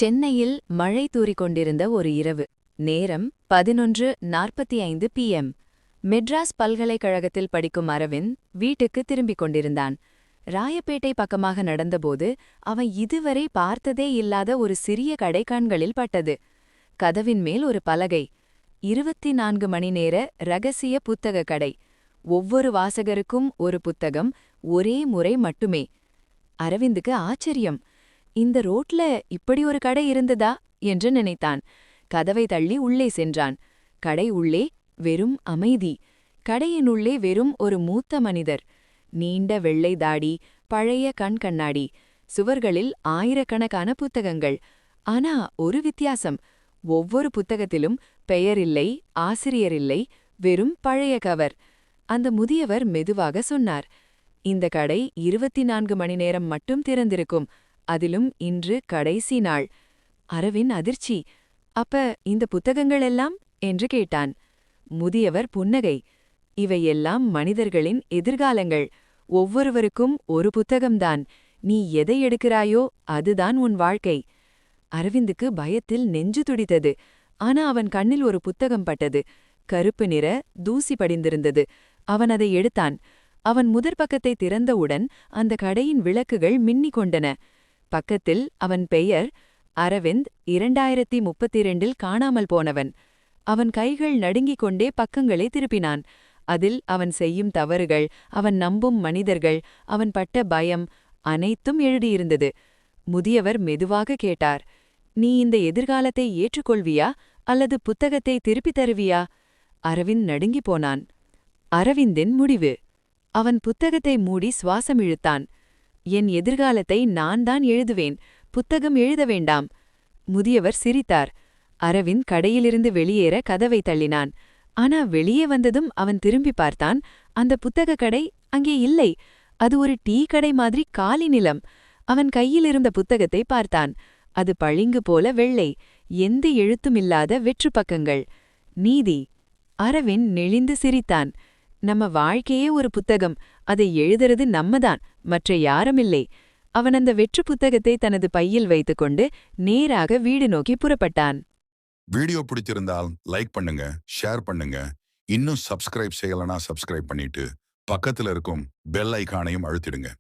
சென்னையில் மழை தூறிக்கொண்டிருந்த ஒரு இரவு. நேரம் 11:45 PM. மெட்ராஸ் பல்கலைக்கழகத்தில் படிக்கும் அரவிந்த் வீட்டுக்கு திரும்பிக் கொண்டிருந்தான். ராயப்பேட்டை பக்கமாக நடந்தபோது அவன் இதுவரை பார்த்ததே இல்லாத ஒரு சிறிய கடை கண்களில் பட்டது. கதவின் மேல் ஒரு பலகை. 24 மணி நேர ரகசிய புத்தக கடை. ஒவ்வொரு வாசகருக்கும் ஒரு புத்தகம், ஒரே முறை மட்டுமே. அரவிந்துக்கு ஆச்சரியம். இந்த ரோட்ல இப்படி ஒரு கடை இருந்ததா என்று நினைத்தான். கதவை தள்ளி உள்ளே சென்றான். கடை உள்ளே வெறும் அமைதி. கடையினுள்ளே வெறும் ஒரு மூத்த மனிதர். நீண்ட வெள்ளை தாடி, பழைய கண்ணாடி. சுவர்களில் ஆயிரக்கணக்கான புத்தகங்கள். ஆனா ஒரு வித்தியாசம். ஒவ்வொரு புத்தகத்திலும் பெயர் இல்லை, ஆசிரியர் இல்லை, வெறும் பழைய கவர். அந்த முதியவர் மெதுவாக சொன்னார், இந்த கடை 24 மணி நேரம் மட்டும் திறந்திருக்கும். அதிலும் இன்று கடைசி நாள். அரவிந்த் அதிர்ச்சி. அப்ப இந்த புத்தகங்கள் எல்லாம் என்று கேட்டான். முதியவர் புன்னகை. இவையெல்லாம் மனிதர்களின் எதிர்காலங்கள். ஒவ்வொருவருக்கும் ஒரு புத்தகம்தான். நீ எதை எடுக்கிறாயோ அதுதான் உன் வாழ்க்கை. அரவிந்துக்கு பயத்தில் நெஞ்சு துடித்தது. ஆனா அவன் கண்ணில் ஒரு புத்தகம் பட்டது. கருப்பு நிற, தூசி படிந்திருந்தது. அவன் அதை எடுத்தான். அவன் முதற்பக்கத்தை திறந்தவுடன் அந்த கடையின் விளக்குகள் மின்னிக் கொண்டன. பக்கத்தில் அவன் பெயர், அரவிந்த், 2032 காணாமல் போனவன். அவன் கைகள் நடுங்கிக் கொண்டே பக்கங்களை திருப்பினான். அதில் அவன் செய்யும் தவறுகள், அவன் நம்பும் மனிதர்கள், அவன் பட்ட பயம், அனைத்தும் எழுதியிருந்தது. முதியவர் மெதுவாக கேட்டார், நீ இந்த எதிர்காலத்தை ஏற்றுக்கொள்வியா அல்லது புத்தகத்தை திருப்பித் தருவியா? அரவிந்த் நடுங்கிப் போனான். அரவிந்தின் முடிவு. அவன் புத்தகத்தை மூடி சுவாசம் இழுத்தான். என் எதிர்காலத்தை நான் தான் எழுதுவேன், புத்தகம் எழுத வேண்டாம். முதியவர் சிரித்தார். அரவிந்த் கடையிலிருந்து வெளியேற கதவை தள்ளினான். ஆனா வெளியே வந்ததும் அவன் திரும்பி பார்த்தான். அந்த புத்தக கடை அங்கே இல்லை. அது ஒரு டீ கடை மாதிரி காலி நிலம். அவன் கையிலிருந்த புத்தகத்தை பார்த்தான். அது பளிங்கு போல வெள்ளை, எந்த எழுத்துமில்லாத வெற்று பக்கங்கள். நீதி. அரவிந்த் நெளிந்து சிரித்தான். நம்ம வாழ்க்கையே ஒரு புத்தகம். அதை எழுதுறது நம்மதான், மற்ற யாருமில்லை. அவன் அந்த வெற்று புத்தகத்தை தனது பையில் வைத்துக்கொண்டு நேராக வீடு நோக்கி புறப்பட்டான். வீடியோ பிடிச்சிருந்தால் லைக் பண்ணுங்க, ஷேர் பண்ணுங்க. இன்னும் சப்ஸ்கிரைப் செய்யலனா சப்ஸ்கிரைப் பண்ணிட்டு பக்கத்துல இருக்கும் பெல் ஐகானையும் அழுத்திடுங்க.